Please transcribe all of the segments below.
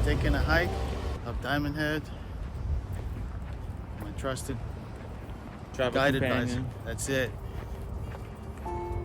taking a hike up Diamond Head. My trusted Travel guide companion. advisor. That's it.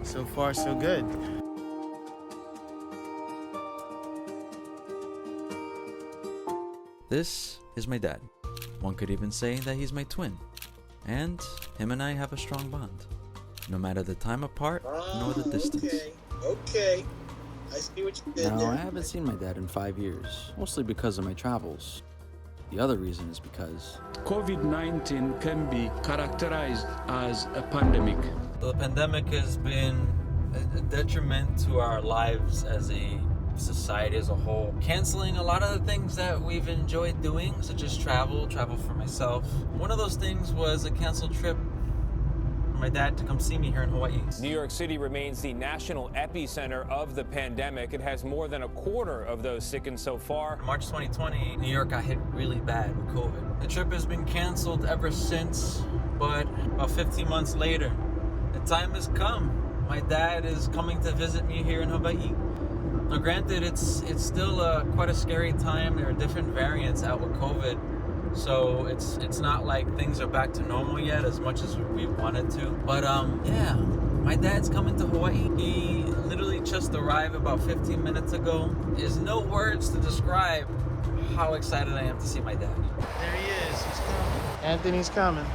So far, so good. This is my dad. One could even say that he's my twin. And him and I have a strong bond. No matter the time apart, nor the distance. Okay. I see what you did Now, there. I haven't seen my dad in 5 years, mostly because of my travels. The other reason is because COVID-19 can be characterized as a pandemic. The pandemic has been a detriment to our lives as a society as a whole. Canceling a lot of the things that we've enjoyed doing, such as travel for myself. One of those things was a canceled trip for my dad to come see me here in Hawaii. New York City remains the national epicenter of the pandemic. It has more than a quarter of those sickened so far. March 2020, New York got hit really bad with COVID. The trip has been canceled ever since, but about 15 months later, the time has come. My dad is coming to visit me here in Hawaii. Now, granted, it's still quite a scary time. There are different variants out with COVID, so it's not like things are back to normal yet as much as we wanted to. But yeah, my dad's coming to Hawaii. He literally just arrived about 15 minutes ago. There's no words to describe how excited I am to see my dad. There he is. He's coming. Anthony's coming.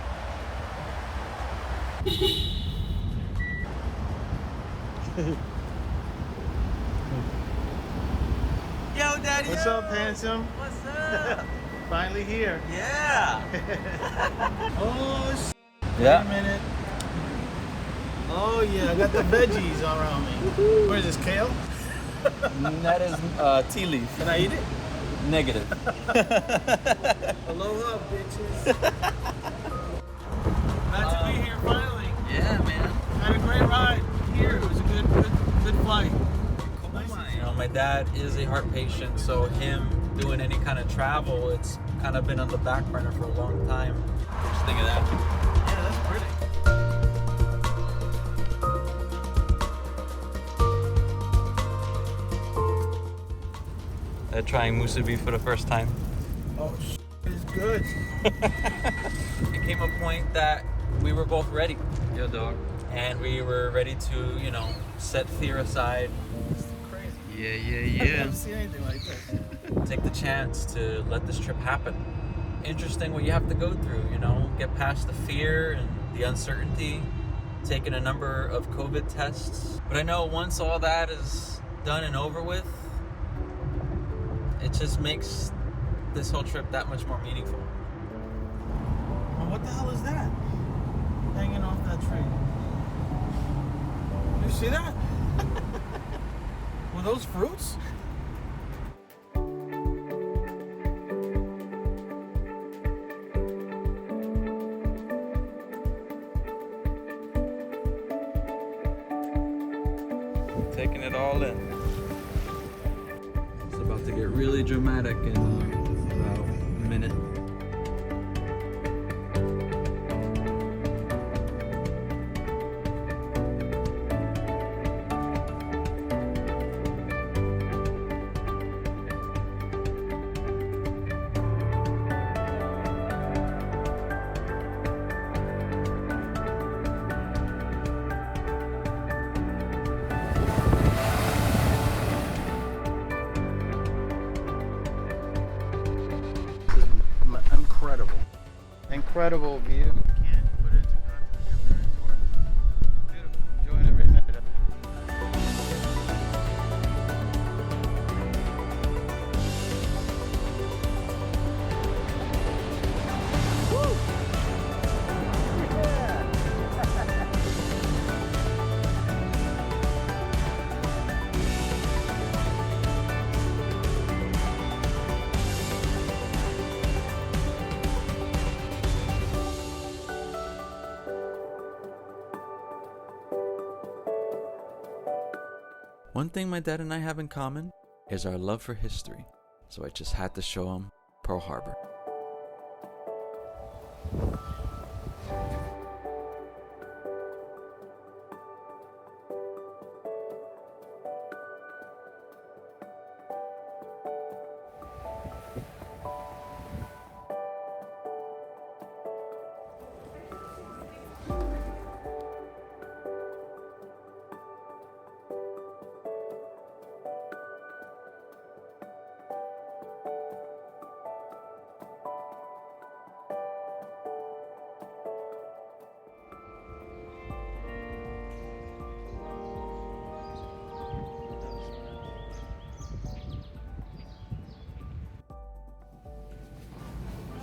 Yo, Daddy! What's up, handsome? What's up? Finally here. Yeah! Oh, Yeah. Wait a minute. Oh, yeah, I got the veggies all around me. Where is this, kale? That is tea leaf. Can I eat it? Negative. Aloha, bitches. Glad to be here finally. Yeah, man. Had a great ride here. It was a good flight. You know, my dad is a heart patient, so him doing any kind of travel, it's kind of been on the back burner for a long time. What you think of that? Yeah, that's pretty. Trying musubi for the first time. Oh, it's good. It came a point that we were both ready. Yo, dog. And we were ready to, you know, set fear aside. Crazy. Yeah. I've never seen anything like this. Take the chance to let this trip happen. Interesting what you have to go through, you know, get past the fear and the uncertainty, taking a number of COVID tests. But I know once all that is done and over with, it just makes this whole trip that much more meaningful. Well, what the hell is that? Hanging off that tree. You see that? Were those fruits? Taking it all in. It's about to get really dramatic in about a minute. Incredible view. Can't put it into context. I'm very important. Beautiful. Enjoying every minute of it. One thing my dad and I have in common is our love for history, so I just had to show him Pearl Harbor.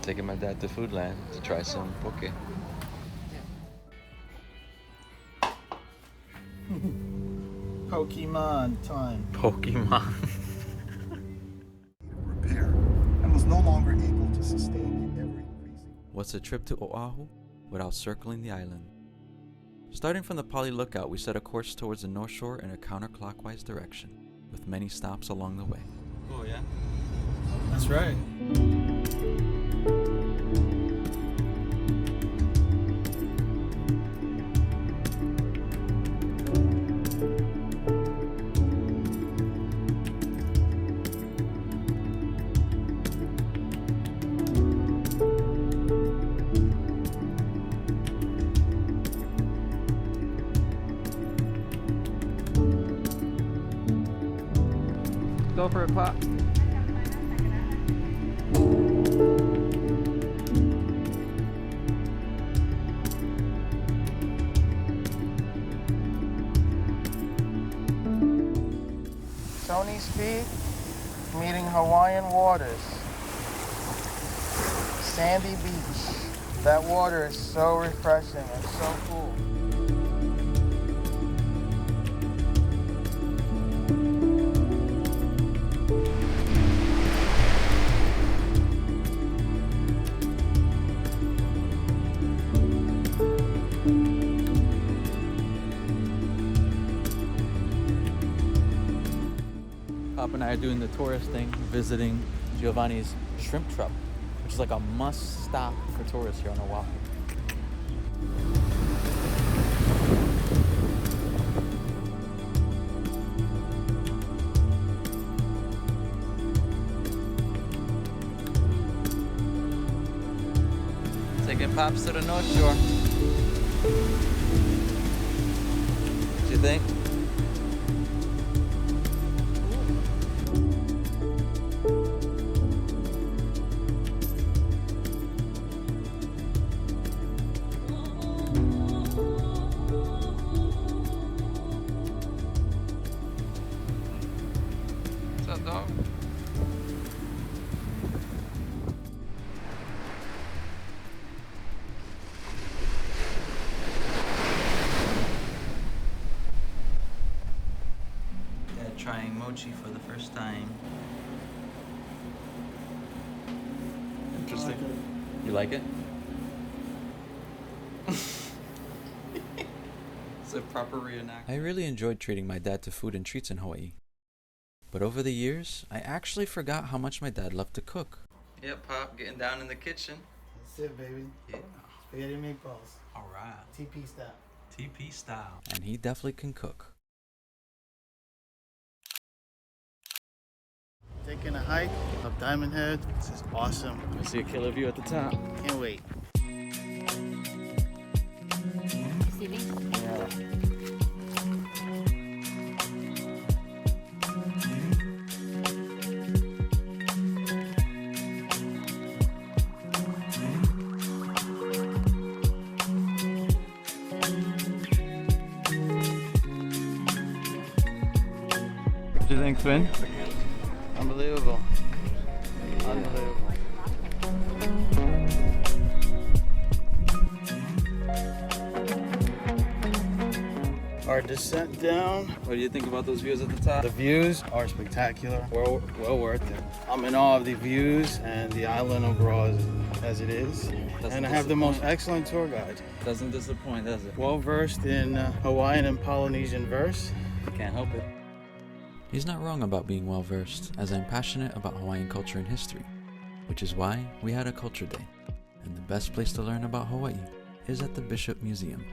taking my dad to Foodland to try some poke. Pokemon time. Pokemon. Repair and was no longer able to sustain the ever-increasing. What's a trip to Oʻahu without circling the island? Starting from the Pali Lookout, we set a course towards the North Shore in a counterclockwise direction, with many stops along the way. Oh yeah. That's right. Go for it, Pop. Sony Speed meeting Hawaiian waters. Sandy beach. That water is so refreshing and so cool. Pop and I are doing the tourist thing, visiting Giovanni's shrimp truck, which is like a must stop for tourists here on Oʻahu. Taking Pops to the North Shore. What you think? What's up, dog? Dad trying mochi for the first time. Interesting. You like it? It's a proper reenactment. I really enjoyed treating my dad to food and treats in Hawaii. But over the years, I actually forgot how much my dad loved to cook. Yep, Pop, getting down in the kitchen. That's it, baby. Yeah. Spaghetti meatballs. Alright. TP style. TP style. And he definitely can cook. Taking a hike up Diamond Head. This is awesome. I see a killer view at the top. Can't wait. See me? Yeah. What do you think, Finn? Unbelievable. Unbelievable. Our descent down. What do you think about those views at the top? The views are spectacular. Well worth it. I'm in awe of the views and the island overall as it is. And I have the most excellent tour guide. Doesn't disappoint, does it? Well versed in Hawaiian and Polynesian verse. Can't help it. He's not wrong about being well versed, as I'm passionate about Hawaiian culture and history, which is why we had a culture day. And the best place to learn about Hawaii is at the Bishop Museum.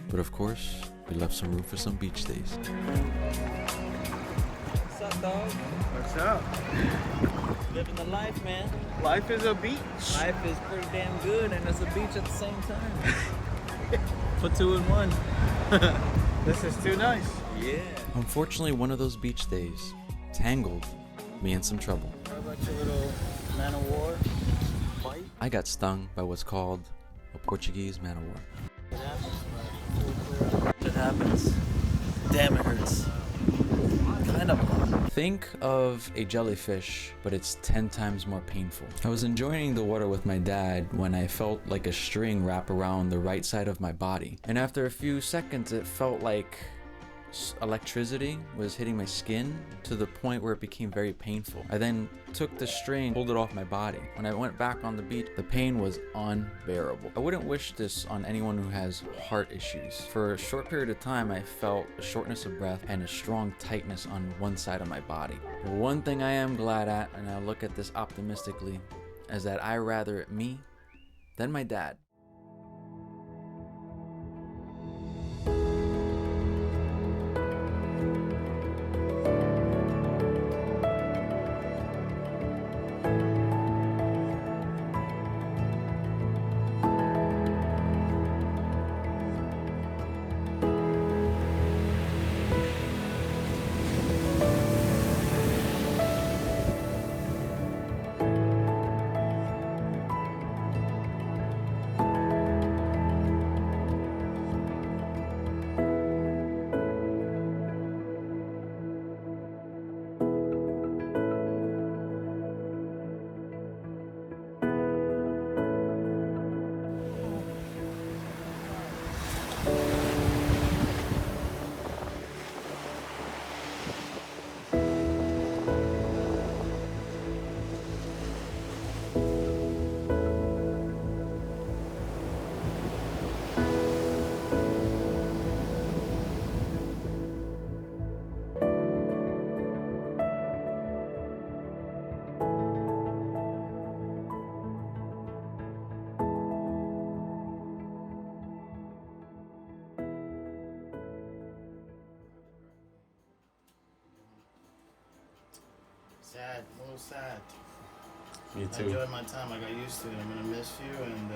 But of course, we left some room for some beach days. What's up, dog? What's up? Living the life, man. Life is a beach. Life is pretty damn good, and it's a beach at the same time. Put two in one. This is too nice. Yeah. Unfortunately, one of those beach days tangled me in some trouble. How about your little man of war? I I got stung by what's called a Portuguese man of war. It happens. Damn, it hurts. Kind of a lot. Think of a jellyfish, but it's 10 times more painful. I was enjoying the water with my dad when I felt like a string wrap around the right side of my body. And after a few seconds, it felt like electricity was hitting my skin to the point where it became very painful. I then took the string, pulled it off my body. When I went back on the beach, the pain was unbearable. I wouldn't wish this on anyone who has heart issues. For a short period of time, I felt a shortness of breath and a strong tightness on one side of my body. But one thing I am glad at, and I look at this optimistically, is that I rather it me than my dad. Sad, a little sad. Me I too. enjoyed my time. I got used to it. I'm gonna miss you, and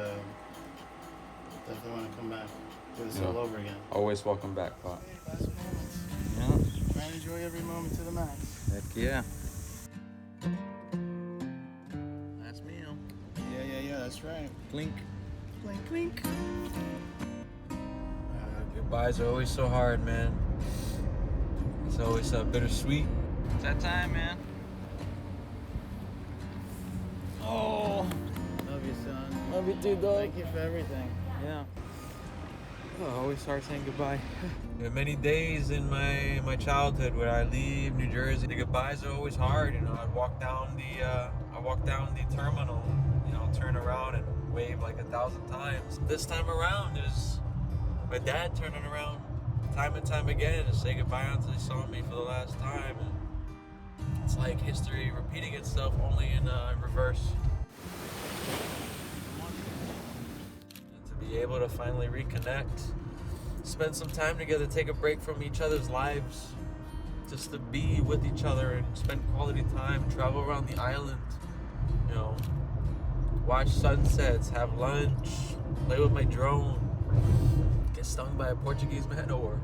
definitely want to come back. Do this all over again. Always welcome back, Pop. Last moments. Yeah. Try and enjoy every moment to the max. Heck yeah. Last meal. Yeah, that's right. Clink. Clink, clink. Goodbyes are always so hard, man. It's always bittersweet. It's that time, man. Oh. Love you, son. Love you too, dog. Thank you for everything. Yeah. Oh, always hard saying goodbye. There are many days in my childhood where I leave New Jersey. The goodbyes are always hard. You know, I'd walk down the terminal, you know, turn around and wave like 1,000 times. This time around is my dad turning around time and time again to say goodbye until he saw me for the last time. And it's like history repeating itself, only in reverse. And to be able to finally reconnect, spend some time together, take a break from each other's lives, just to be with each other and spend quality time, travel around the island, you know, watch sunsets, have lunch, play with my drone, get stung by a Portuguese man of war.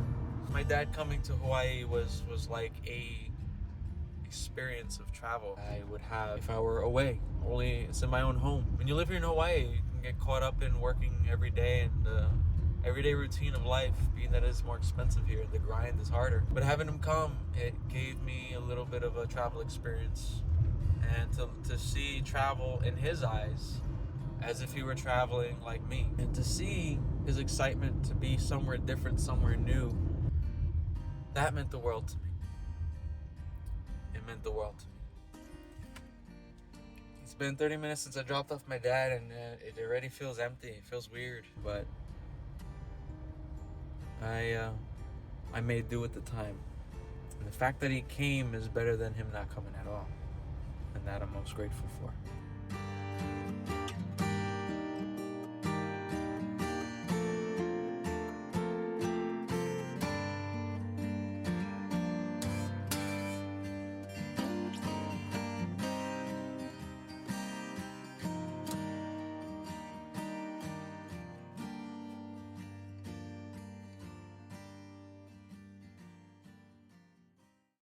My dad coming to Hawaii was like a experience of travel I would have if I were away. Only it's in my own home. When you live here in Hawaii, you can get caught up in working every day and the everyday routine of life, being that it's more expensive here, the grind is harder. But having him come, it gave me a little bit of a travel experience, and to see travel in his eyes as if he were traveling like me, and to see his excitement to be somewhere different, somewhere new, that meant the world to me. It meant the world to me. It's been 30 minutes since I dropped off my dad, and it already feels empty. It feels weird, but I made do with the time. And the fact that he came is better than him not coming at all. And that I'm most grateful for.